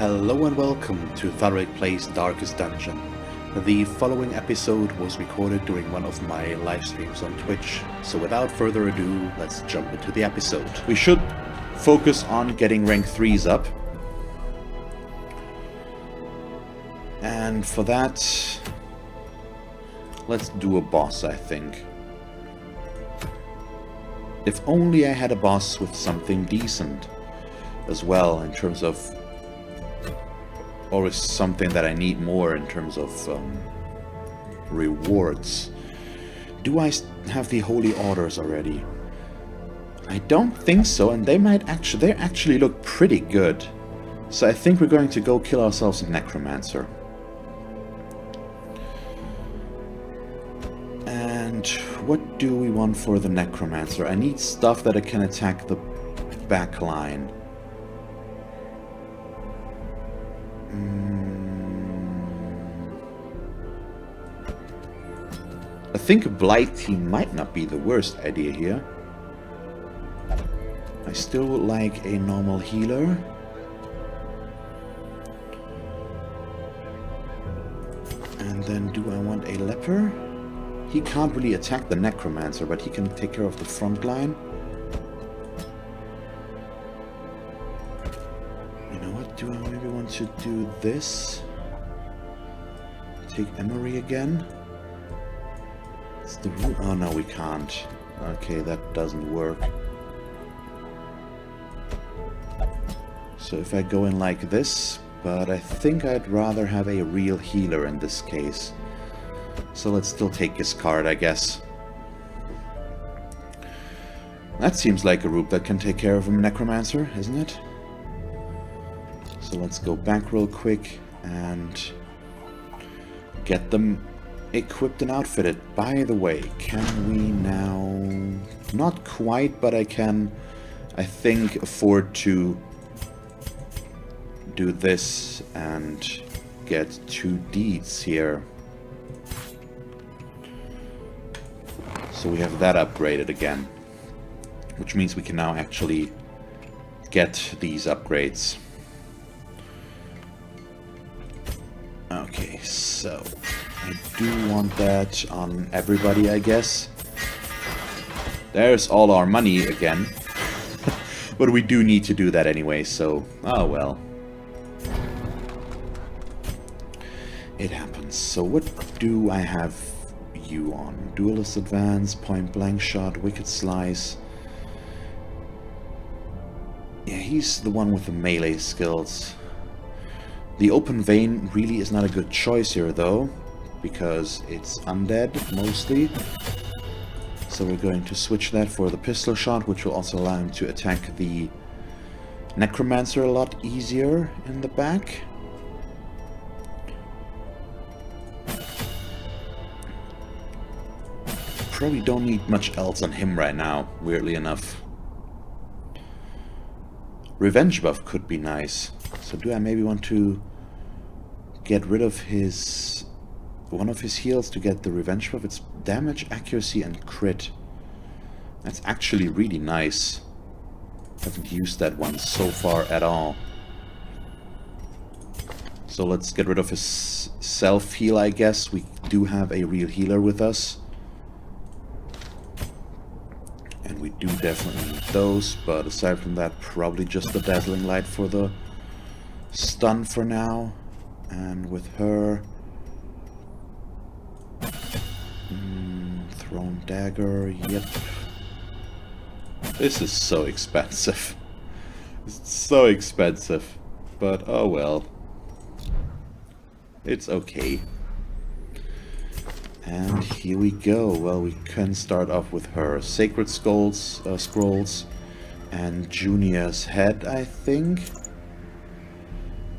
Hello and welcome to Thalric Plays Darkest Dungeon. The following episode was recorded during one of my live streams on Twitch, so without further ado, let's jump into the episode. We should focus on getting rank 3s up. And for that, let's do a boss, I think. If only I had a boss with something decent as well, in terms of... or is something that I need more in terms of rewards. Do I have the Holy Orders already? I don't think so, and they actually look pretty good. So I think we're going to go kill ourselves a Necromancer. And what do we want for the Necromancer? I need stuff that I can attack the back line. I think a Blight team might not be the worst idea here. I still would like a normal healer. And then do I want a leper? He can't really attack the Necromancer, but he can take care of the front line. You know what? Do I maybe want to do this? Take Emery again? It's the root. Oh no, we can't. Okay, that doesn't work. So if I go in like this, but I think I'd rather have a real healer in this case. So let's still take his card, I guess. That seems like a route that can take care of a Necromancer, isn't it? So let's go back real quick and get them equipped and outfitted. By the way, can we now... not quite, but I can, I think, afford to do this and get 2 deeds here. So we have that upgraded again, which means we can now actually get these upgrades. Okay, so I do want that on everybody, I guess. There's all our money again. But we do need to do that anyway, so... oh well. It happens. So what do I have you on? Duelist Advance, Point Blank Shot, Wicked Slice. Yeah, he's the one with the melee skills. The Open Vein really is not a good choice here, though, because it's undead, mostly. So we're going to switch that for the Pistol Shot, which will also allow him to attack the Necromancer a lot easier in the back. Probably don't need much else on him right now, weirdly enough. Revenge buff could be nice. So do I maybe want to get rid of his... one of his heals to get the revenge buff? It's damage, accuracy, and crit. That's actually really nice. Haven't used that one so far at all. So let's get rid of his self-heal, I guess. We do have a real healer with us. And we do definitely need those, but aside from that, probably just the Dazzling Light for the stun for now. And with her... Thrown Dagger, yep. This is so expensive. It's so expensive. But oh well. It's okay. And here we go. Well, we can start off with her. Sacred Scrolls and Junior's Head, I think.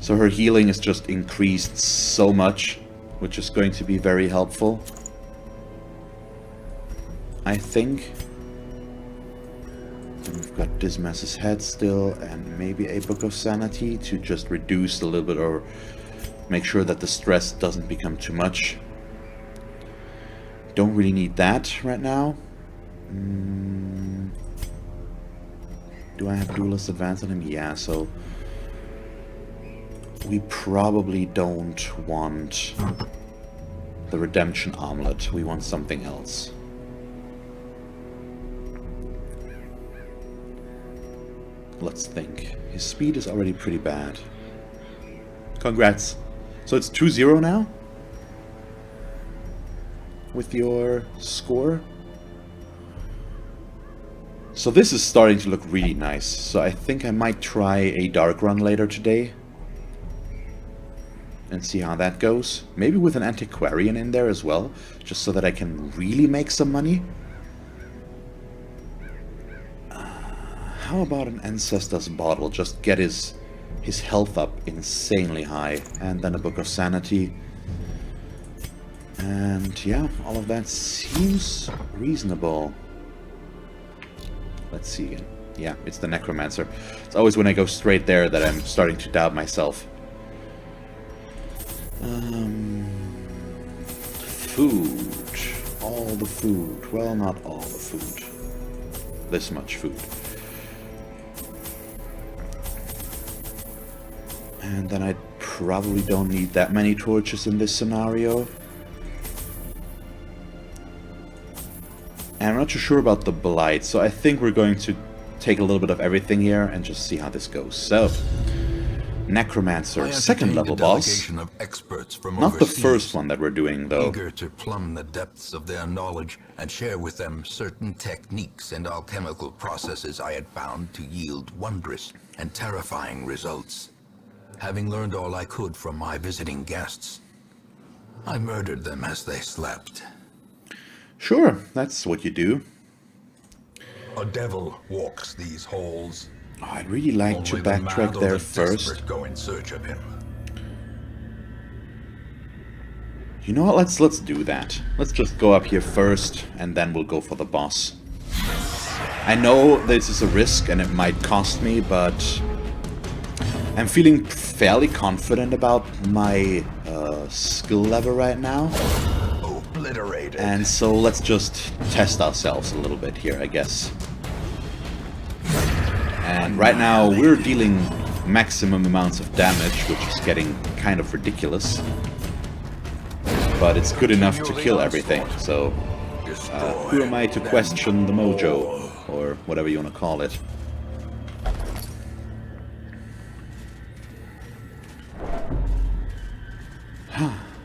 So her healing is just increased so much, which is going to be very helpful, I think. And we've got Dismas's Head still, and maybe a Book of Sanity to just reduce a little bit or make sure that the stress doesn't become too much. Don't really need that right now. Do I have Duelist Advance on him? Yeah, so we probably don't want the redemption omelet. We want something else. Let's think. His speed is already pretty bad. Congrats. So it's 2-0 now? With your score? So this is starting to look really nice. So I think I might try a dark run later today. And see how that goes. Maybe with an antiquarian in there as well. Just so that I can really make some money. How about an Ancestor's Bottle? Just get his health up insanely high. And then a Book of Sanity. And yeah, all of that seems reasonable. Let's see again. Yeah, it's the Necromancer. It's always when I go straight there that I'm starting to doubt myself. Food. All the food. Well, not all the food. This much food. And then I probably don't need that many torches in this scenario. And I'm not too sure about the Blight, so I think we're going to take a little bit of everything here and just see how this goes. So, Necromancer, second level boss. Of experts from not overseas, the first one that we're doing, though. Eager to plumb the depths of their knowledge and share with them certain techniques and alchemical processes I had found to yield wondrous and terrifying results. Having learned all I could from my visiting guests, I murdered them as they slept. Sure, that's what you do. A devil walks these halls. Oh, I'd really like to Only the backtrack mad or there the first. desperate go in search of him. You know what, let's do that. Let's just go up here first, and then we'll go for the boss. I know this is a risk, and it might cost me, but I'm feeling fairly confident about my skill level right now. Obliterated. And so let's just test ourselves a little bit here, I guess. And right now we're dealing maximum amounts of damage, which is getting kind of ridiculous. But it's good enough to kill everything, so who am I to question the mojo, or whatever you want to call it.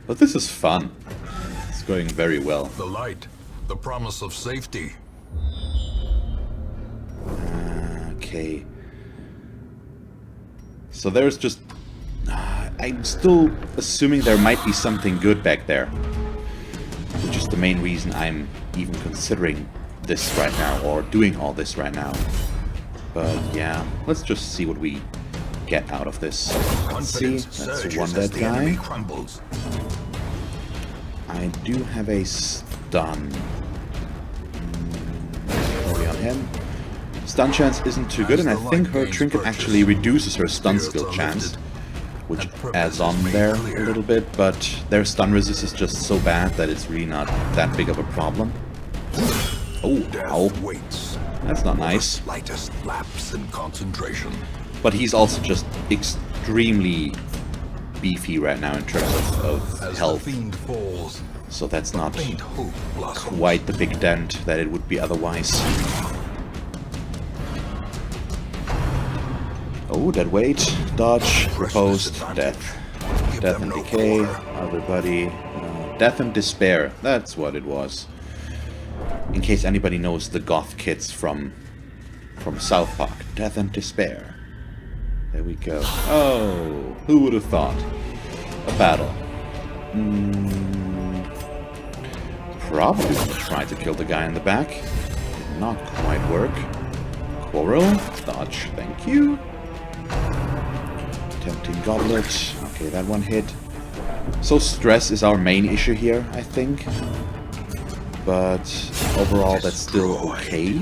But this is fun. It's going very well. The light, the promise of safety. Okay. So there's just... I'm still assuming there might be something good back there. Which is the main reason I'm even considering this right now, or doing all this right now. But yeah, let's just see what we get out of this. Let's see, that's one dead guy. I do have a stun. Only on him. Stun chance isn't too good, and I think her trinket actually reduces her stun skill chance, which adds on there a little bit, but their stun resist is just so bad that it's really not that big of a problem. Oh, ow. That's not nice. Slightest lapse in concentration. But he's also just extremely beefy right now in terms of health. Falls, so that's not quite the big dent that it would be otherwise. Oh, dead weight, dodge, riposte, death. Death and decay, everybody. Death and despair, that's what it was. In case anybody knows the goth kids from South Park. Death and despair. There we go. Oh, who would have thought? A battle. Probably want to try to kill the guy in the back. Did not quite work. Quarrel. Dodge. Thank you. Tempting Goblet. Okay, that one hit. So stress is our main issue here, I think. But overall, that's still okay.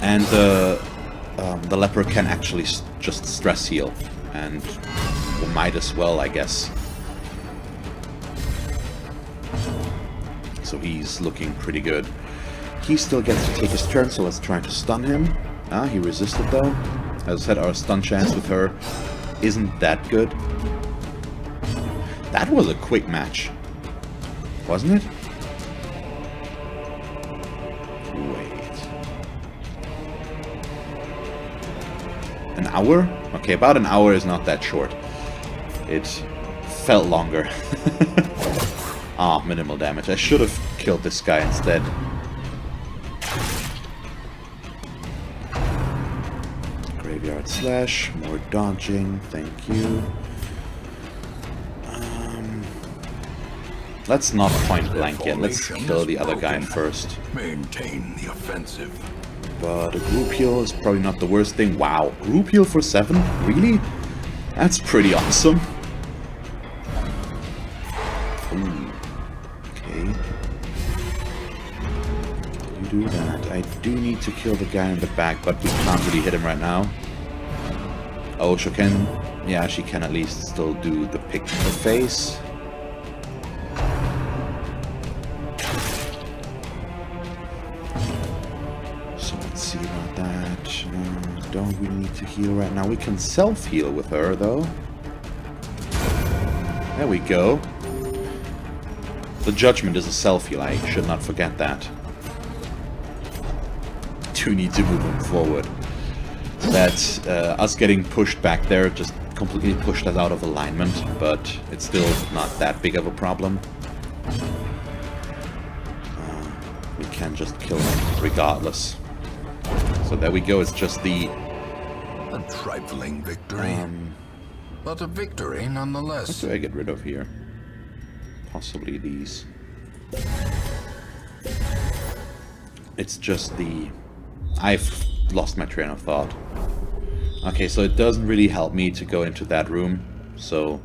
And the leper can actually just stress heal, and we might as well, I guess. So he's looking pretty good. He still gets to take his turn, so let's try to stun him. Ah, he resisted though. As I said, our stun chance with her isn't that good. That was a quick match, wasn't it? Wait. An hour? Okay, about an hour is not that short. It felt longer. Ah, minimal damage. I should have killed this guy instead. Graveyard slash, more dodging, thank you. Let's not point blank yet. Let's kill the other guy first. Maintain the offensive. But a group heal is probably not the worst thing. Wow, group heal for 7? Really? That's pretty awesome. Ooh. Okay. You do that. I do need to kill the guy in the back, but we can't really hit him right now. Oh, she can... Yeah, she can at least still do the pick to the face. See about that. Don't really need to heal right now. We can self-heal with her, though. There we go. The judgment is a self-heal. I should not forget that. Do need to move him forward. That us getting pushed back there just completely pushed us out of alignment, but it's still not that big of a problem. We can just kill him regardless. So there we go, it's just the... A trifling victory. But a victory nonetheless. What do I get rid of here? Possibly these. It's just the... I've lost my train of thought. Okay, so it doesn't really help me to go into that room. So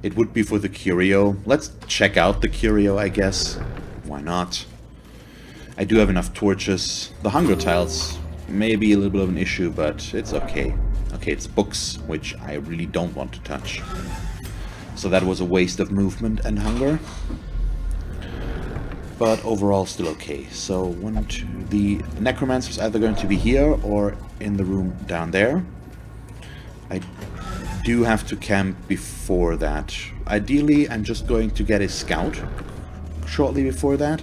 it would be for the curio. Let's check out the curio, I guess. Why not? I do have enough torches. The hunger tiles... Maybe a little bit of an issue, but it's okay. Okay, it's books, which I really don't want to touch. So that was a waste of movement and hunger. But overall, still okay. So, the Necromancer is either going to be here or in the room down there. I do have to camp before that. Ideally, I'm just going to get a scout shortly before that.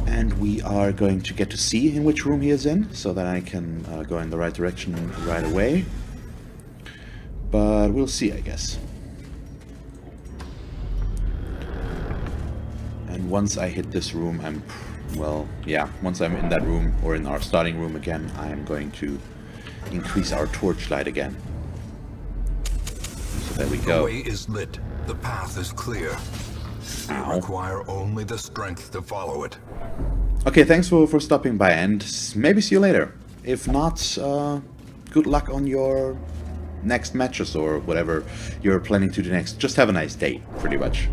And we are going to get to see in which room he is in, so that I can go in the right direction right away. But we'll see, I guess. And once I hit this room, once I'm in that room, or in our starting room again, I am going to increase our torchlight again. So there we go. The way is lit. The path is clear. You require only the strength to follow it. Okay, thanks for stopping by, and maybe see you later. If not, good luck on your next matches or whatever you're planning to do next. Just have a nice day, pretty much.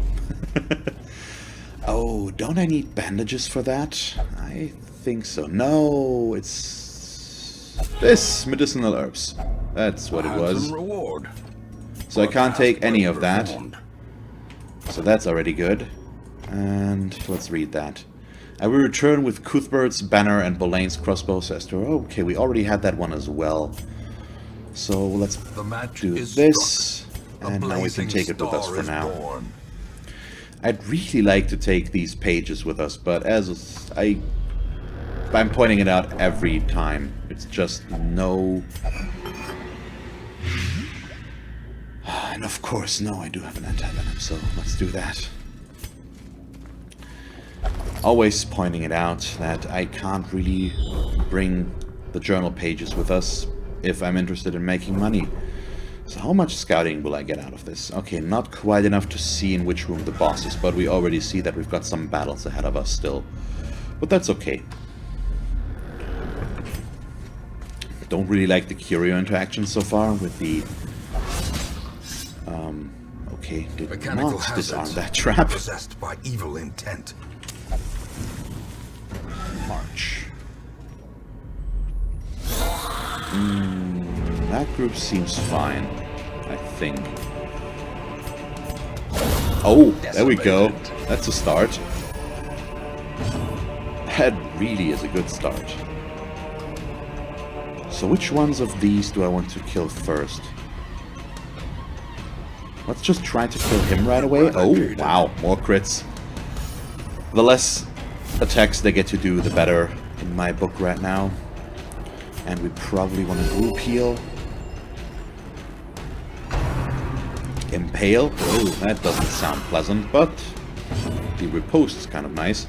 Oh, don't I need bandages for that? I think so. No, it's this medicinal herbs. That's what it was. Reward. So I can't take any of that. So that's already good. And let's read that. I will return with Cuthbert's banner and Boleyn's crossbow, says to her. Okay, we already had that one as well. So let's do this. And now we can take it with us for now. Born. I'd really like to take these pages with us, but as I'm pointing it out every time. It's just no... And of course, no, I do have an anti-venom, so let's do that. Always pointing it out that I can't really bring the journal pages with us if I'm interested in making money. So how much scouting will I get out of this? Okay, not quite enough to see in which room the boss is, but we already see that we've got some battles ahead of us still. But that's okay. Don't really like the curio interaction so far with the... okay, did Mechanical not disarm that trap. Possessed by evil intent. March. That group seems fine, I think. Oh, there we go. That's a start. That really is a good start. So which ones of these do I want to kill first? Let's just try to kill him right away. Oh, wow, more crits. The less attacks they get to do, the better in my book right now. And we probably want to group heal. Impale. Oh, that doesn't sound pleasant, but the riposte is kind of nice.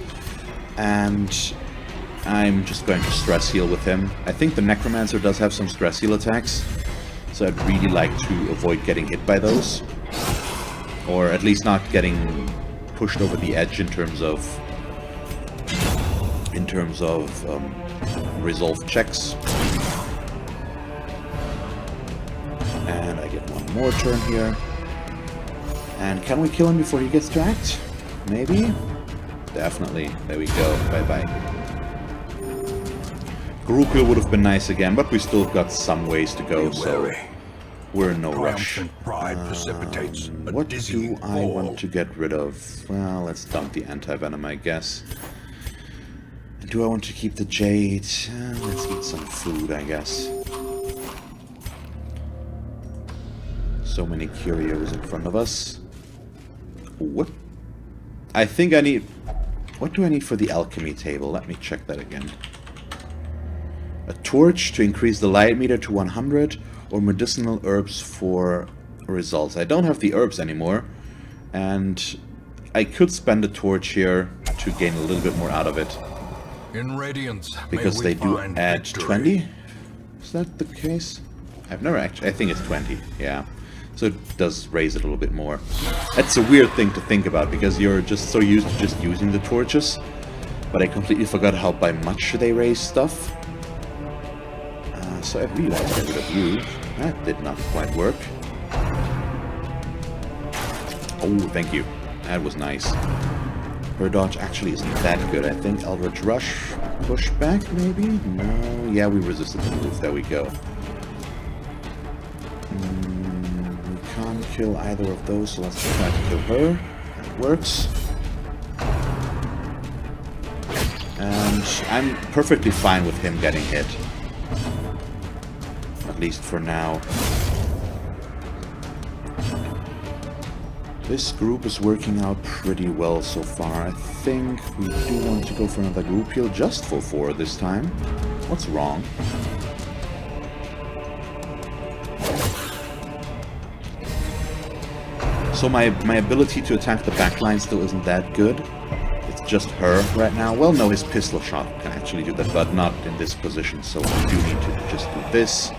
And I'm just going to stress heal with him. I think the Necromancer does have some stress heal attacks, so I'd really like to avoid getting hit by those. Or at least not getting pushed over the edge in terms of resolve checks. And I get one more turn here. And can we kill him before he gets to act? Maybe? Definitely. There we go. Bye-bye. Crowquill would have been nice again, but we still got some ways to go, so we're in no rush. What do I want to get rid of? Well, let's dump the anti-venom, I guess. Do I want to keep the jade? Let's eat some food, I guess. So many curios in front of us. What? I think I need... What do I need for the alchemy table? Let me check that again. A torch to increase the light meter to 100, or medicinal herbs for results. I don't have the herbs anymore, and I could spend a torch here to gain a little bit more out of it. In Radiance, because they do add 20? Is that the case? I've never actually... I think it's 20, yeah. So it does raise it a little bit more. That's a weird thing to think about, because you're just so used to just using the torches. But I completely forgot how by much they raise stuff. So I really like to get rid of you. That did not quite work. Oh, thank you. That was nice. Her dodge actually isn't that good, I think. Eldritch Rush. Pushback, maybe? No. Yeah, we resisted the move. There we go. We can't kill either of those, so let's try to kill her. That works. And I'm perfectly fine with him getting hit. At least for now. This group is working out pretty well so far. I think we do want to go for another group heal just for 4 this time. What's wrong? So my ability to attack the backline still isn't that good. It's just her right now. Well, no, his pistol shot can actually do that, but not in this position. So I do need to just do this,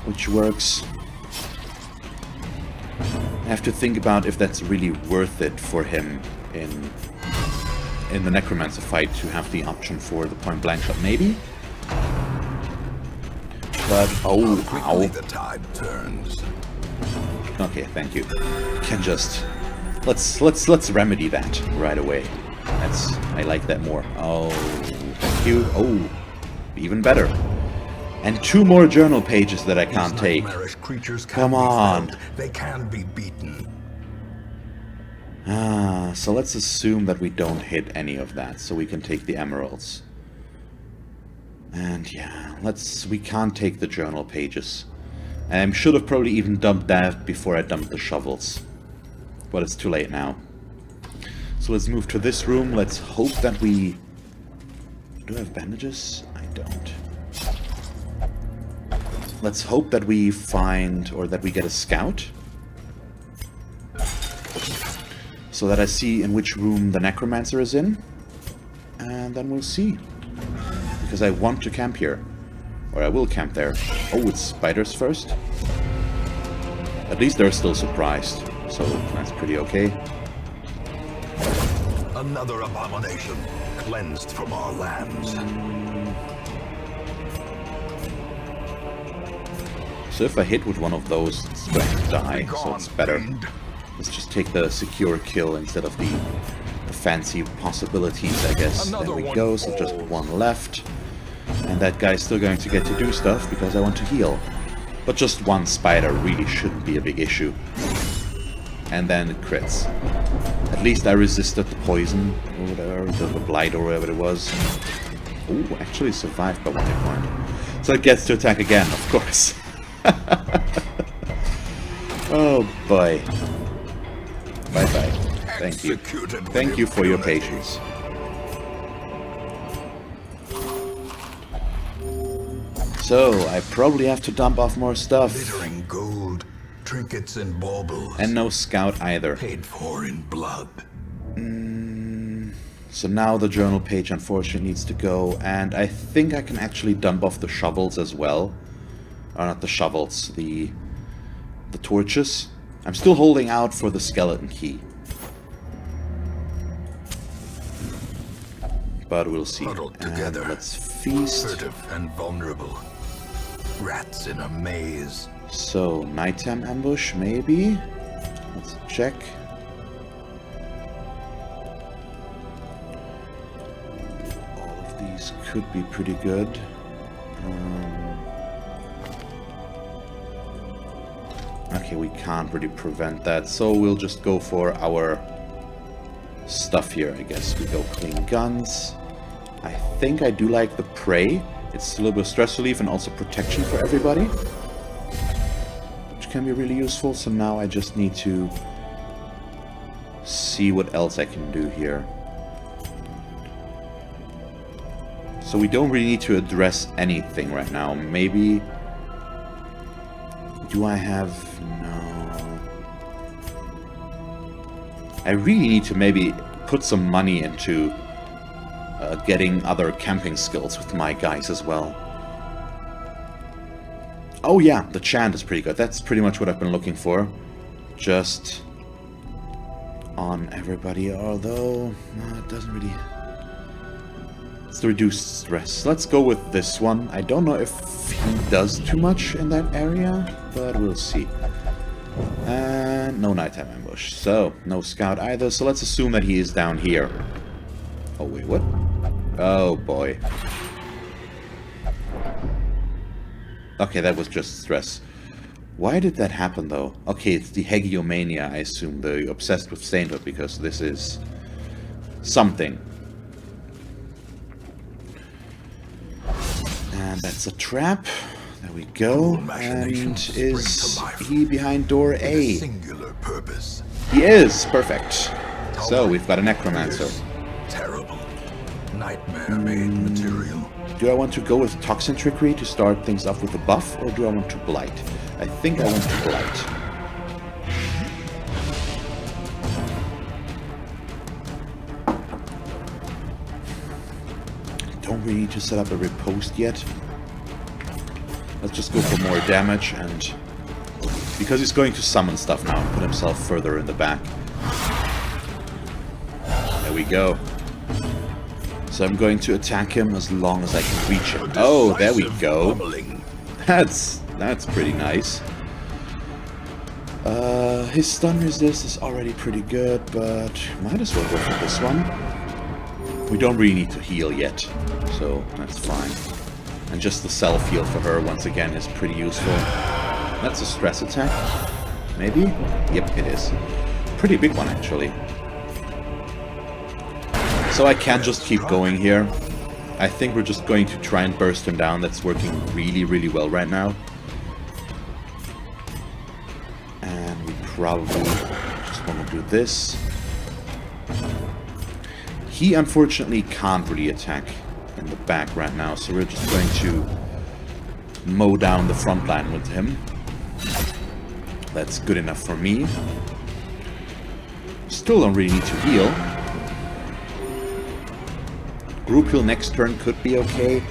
which works. I have to think about if that's really worth it for him in the Necromancer fight to have the option for the point-blank shot. Maybe? But, oh, ow. The tide turns. Okay, thank you. Can just... Let's remedy that right away. I like that more. Oh, thank you. Oh, even better. And 2 more journal pages that I can't take. Come on. They can be beaten. So let's assume that we don't hit any of that, so we can take the emeralds. And yeah, we can't take the journal pages. I should have probably even dumped that before I dumped the shovels. But it's too late now. So let's move to this room. Let's hope that we... Do I have bandages? I don't. Let's hope that we find, or that we get a scout. So that I see in which room the Necromancer is in. And then we'll see. Because I want to camp here. Or I will camp there. Oh, it's spiders first. At least they're still surprised. So that's pretty okay. Another abomination cleansed from our lands. So if I hit with one of those, it's going to die, so it's better. Let's just take the secure kill instead of the fancy possibilities, I guess. There we go, so just 1 left. And that guy's still going to get to do stuff because I want to heal. But just 1 spider really shouldn't be a big issue. And then it crits. At least I resisted the poison, or whatever, the blight or whatever it was. Oh, actually survived by 1 hit point. So it gets to attack again, of course. Oh boy. Bye-bye. Thank you. Thank you for your patience. So, I probably have to dump off more stuff. Glittering gold, trinkets and baubles. And no scout either. Paid for in blood. So now the journal page unfortunately needs to go, and I think I can actually dump off the shovels as well. Or not the shovels, the torches. I'm still holding out for the skeleton key. But we'll see. Huddled together. And let's feast. Furtive and vulnerable. Rats in a maze. So, nighttime ambush, maybe? Let's check. All of these could be pretty good. Okay, we can't really prevent that, so we'll just go for our stuff here, I guess. We go clean guns. I think I do like the prey. It's a little bit of stress relief and also protection for everybody, which can be really useful. So now I just need to see what else I can do here. So we don't really need to address anything right now. Maybe... Do I have... No... I really need to maybe put some money into getting other camping skills with my guys as well. Oh yeah, the chant is pretty good. That's pretty much what I've been looking for. Just on everybody, although no, it doesn't really... It's the reduced stress. Let's go with this one. I don't know if he does too much in that area, but we'll see. And no nighttime ambush. So, no scout either. So let's assume that he is down here. Oh, wait, what? Oh, boy. Okay, that was just stress. Why did that happen, though? Okay, it's the hegeomania, I assume. The obsessed with sainthood, because this is something. And that's a trap. There we go. And is he behind door A? Singular purpose. He is! Perfect. So, we've got a Necromancer. Terrible. Nightmare-made material. Do I want to go with Toxin Trickery to start things off with a buff, or do I want to Blight? I think I want to Blight. Don't really need to set up a riposte yet. Let's just go for more damage, and because he's going to summon stuff now, put himself further in the back. There we go. So I'm going to attack him as long as I can reach him. Oh, there we go. That's pretty nice. His stun resist is already pretty good, but might as well go for this one. We don't really need to heal yet, so that's fine. And just the self-heal for her, once again, is pretty useful. That's a stress attack. Maybe? Yep, it is. Pretty big one, actually. So I can't just keep going here. I think we're just going to try and burst him down. That's working really, really well right now. And we probably just want to do this. He unfortunately can't really attack in the back right now, so we're just going to mow down the front line with him. That's good enough for me. Still don't really need to heal. Group heal next turn could be okay,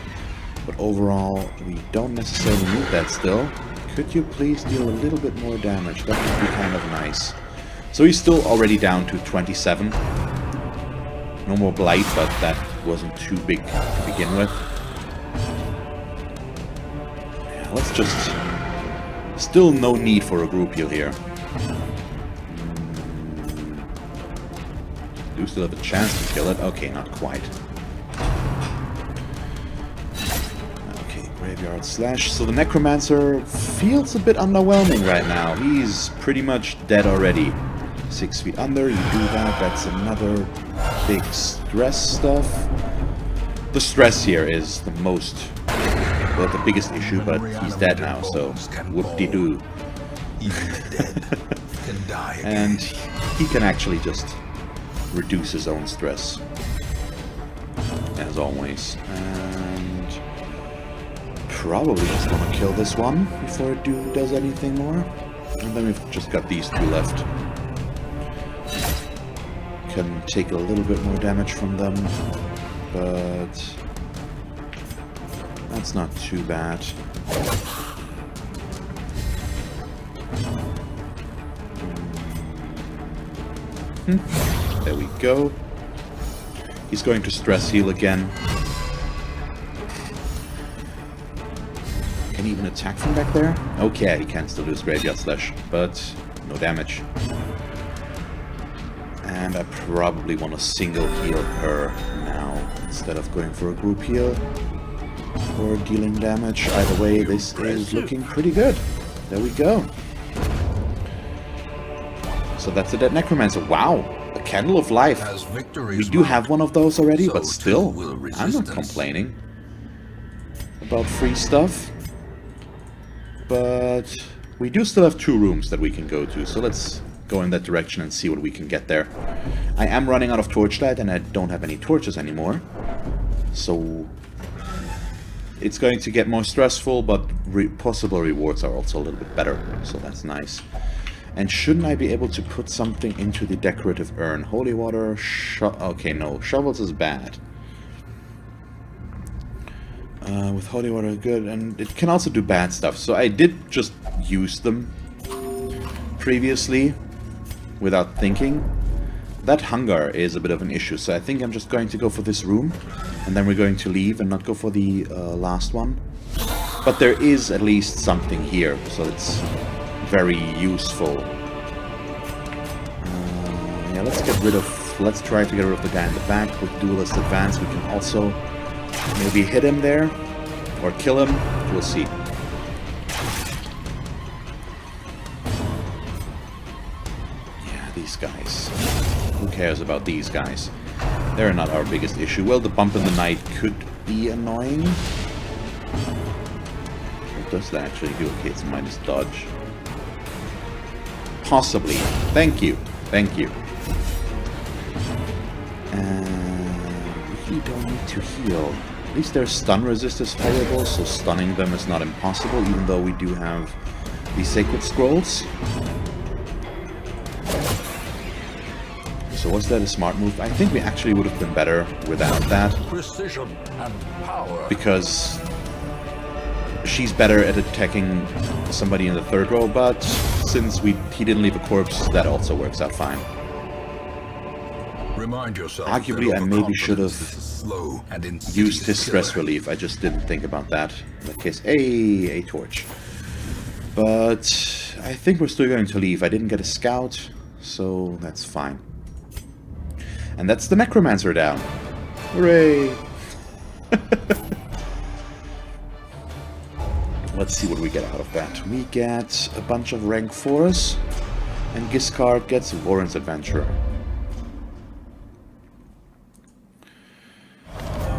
but overall we don't necessarily need that still. Could you please deal a little bit more damage? That would be kind of nice. So he's still already down to 27. No more Blight, but that wasn't too big to begin with. Yeah, let's just... Still no need for a group heal here. Do still have a chance to kill it? Okay, not quite. Okay, Graveyard Slash. So the Necromancer feels a bit underwhelming right now. He's pretty much dead already. 6 feet under, you do that, that's another big stress stuff. The stress here is the most well, the biggest issue, but he's dead now, so whoop-de-doo. Even the dead can die again. And he can actually just reduce his own stress, as always. And probably just want to kill this one before it does anything more. And then we've just got these two left. Can take a little bit more damage from them, but that's not too bad. There we go. He's going to stress heal again. Can he even attack from back there? Okay, he can still do his Graveyard Slash, but no damage. And I probably want to single heal her now, instead of going for a group heal or dealing damage. Either way, this is looking pretty good. There we go. So that's a dead Necromancer. Wow, a Candle of Life. We do have one of those already, but still, I'm not complaining about free stuff. But we do still have 2 rooms that we can go to, so let's go in that direction and see what we can get there. I am running out of torchlight and I don't have any torches anymore, so it's going to get more stressful, but possible rewards are also a little bit better, so that's nice. And shouldn't I be able to put something into the decorative urn? Holy water, okay, no, shovels is bad. With holy water, good, and it can also do bad stuff. So I did just use them previously without thinking. That hunger is a bit of an issue, so I think I'm just going to go for this room, and then we're going to leave and not go for the last one. But there is at least something here, so it's very useful. Yeah, let's try to get rid of the guy in the back with Duelist Advance. We can also maybe hit him there, or kill him, we'll see. Yeah, these guys. Who cares about these guys? They're not our biggest issue. Well, the bump in the night could be annoying. What does that actually do? Okay, it's minus dodge. Possibly. Thank you. Thank you. We don't need to heal. At least their stun resist is variable, so stunning them is not impossible, even though we do have the Sacred Scrolls. So was that a smart move? I think we actually would have been better without that. Precision and power. Because she's better at attacking somebody in the 3rd row, but since he didn't leave a corpse, that also works out fine. Remind yourself. Arguably, I maybe should have used his stress relief. I just didn't think about that. In that case, a torch. But I think we're still going to leave. I didn't get a scout, so that's fine. And that's the Necromancer down. Hooray! Let's see what we get out of that. We get a bunch of rank 4s, and Giscard gets Warren's Adventure.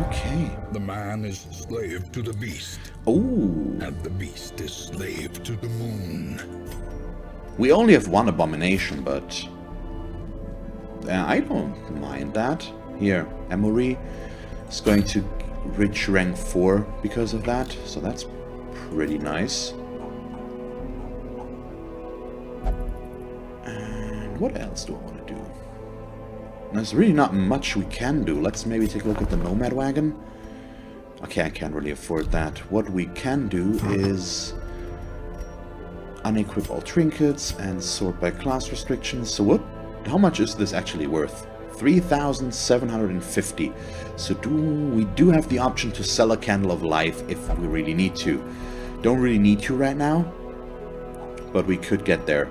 Okay. The man is slave to the beast. Ooh. And the beast is slave to the moon. We only have 1 abomination, but I don't mind that. Here, Emory is going to reach rank 4 because of that, so that's pretty nice. And what else do I want to do? There's really not much we can do. Let's maybe take a look at the Nomad Wagon. Okay, I can't really afford that. What we can do is unequip all trinkets and sort by class restrictions. So how much is this actually worth? 3,750. So we do have the option to sell a Candle of Life if we really need to. Don't really need to right now, but we could get there.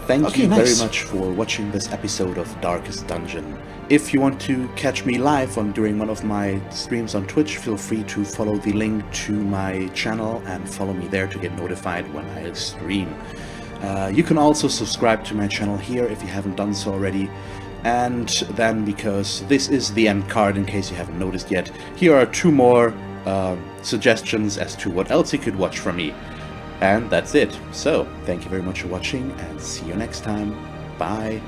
Thank you very much for watching this episode of Darkest Dungeon. If you want to catch me live during one of my streams on Twitch, feel free to follow the link to my channel and follow me there to get notified when I stream. You can also subscribe to my channel here if you haven't done so already. And then, because this is the end card, in case you haven't noticed yet, here are 2 more suggestions as to what else you could watch from me. And that's it. So, thank you very much for watching, and see you next time. Bye.